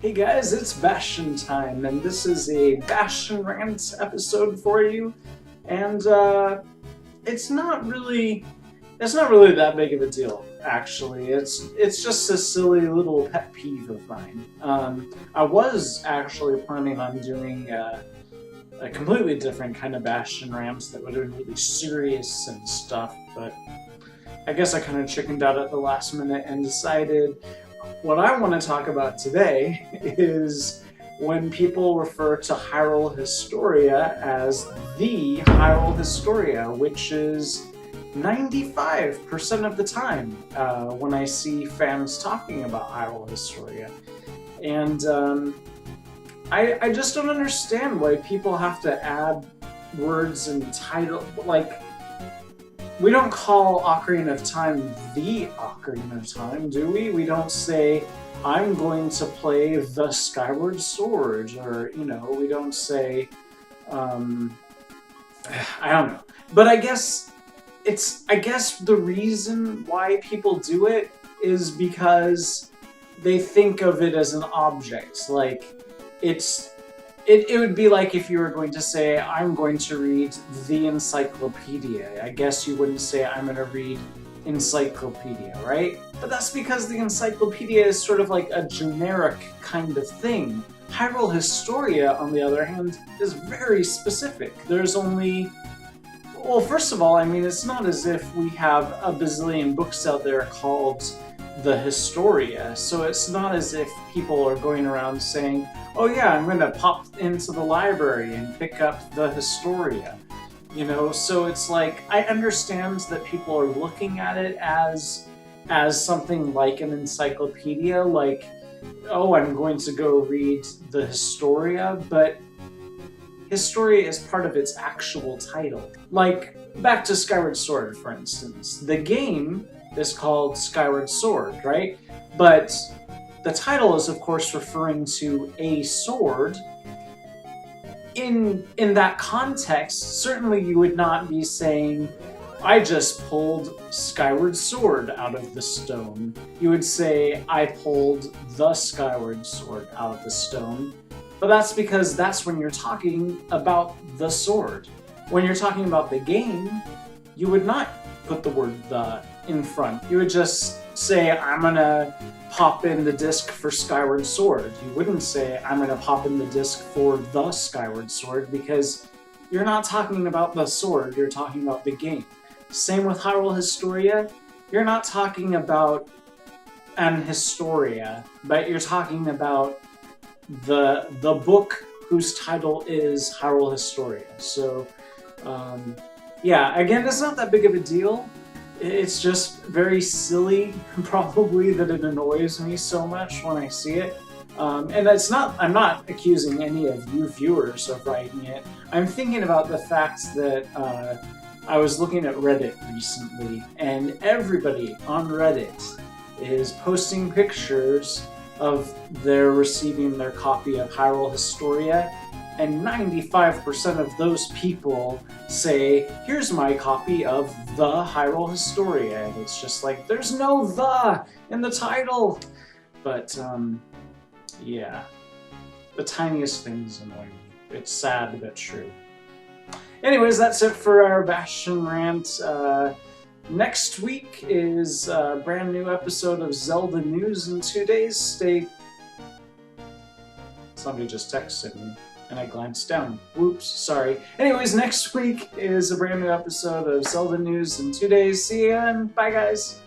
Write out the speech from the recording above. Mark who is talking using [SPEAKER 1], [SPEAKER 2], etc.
[SPEAKER 1] Hey guys, it's Bastian time, and this is a BastianRant episode for you. And it's not really that big of a deal, actually. It's just a silly little pet peeve of mine. I was actually planning on doing a completely different kind of BastianRant that would have been really serious and stuff, but I guess I kind of chickened out at the last minute and decided what I want to talk about today is when people refer to Hyrule Historia as the Hyrule Historia, which is 95% of the time when I see fans talking about Hyrule Historia. And I just don't understand why people have to add words and title, like, we don't call Ocarina of Time the Ocarina of Time, do we? We don't say, I'm going to play the Skyward Sword, or, you know, we don't say, I don't know. But I guess the reason why people do it is because they think of it as an object. Like, it would be like if you were going to say, I'm going to read the encyclopedia. I guess you wouldn't say, I'm going to read encyclopedia, right? But that's because the encyclopedia is sort of like a generic kind of thing. Hyrule Historia, on the other hand, is very specific. There's only... Well, first of all, I mean, it's not as if we have a bazillion books out there called the Historia, so it's not as if people are going around saying, oh yeah, I'm going to pop into the library and pick up the Historia. You know, so it's like, I understand that people are looking at it as something like an encyclopedia, like, oh, I'm going to go read the Historia, but Historia is part of its actual title. Like, back to Skyward Sword, for instance. The game is called Skyward Sword, right? But the title is, of course, referring to a sword. In that context, certainly you would not be saying, I just pulled Skyward Sword out of the stone. You would say, I pulled the Skyward Sword out of the stone. But that's because that's when you're talking about the sword. When you're talking about the game, you would not put the word the in front. You would just say, I'm gonna pop in the disc for Skyward Sword. You wouldn't say, I'm gonna pop in the disc for the Skyward Sword, because you're not talking about the sword, you're talking about the game. Same with Hyrule Historia, you're not talking about an Historia, but you're talking about the book whose title is Hyrule Historia. So, yeah, again, it's not that big of a deal. It's just very silly, probably, that it annoys me so much when I see it. And it's not, I'm not accusing any of you viewers of writing it. I'm thinking about the fact that I was looking at Reddit recently, and everybody on Reddit is posting pictures of their receiving their copy of Hyrule Historia, and 95% of those people say, here's my copy of the Hyrule Historia, and it's just like, there's no the in the title! But, yeah. The tiniest things annoy me. It's sad, but true. Anyways, that's it for our Bastion rant. Next week is a brand new episode of Zelda News in 2 days. Somebody just texted me, and I glanced down. Whoops, sorry. Anyways, next week is a brand new episode of Zelda News in 2 days. See you, and bye, guys!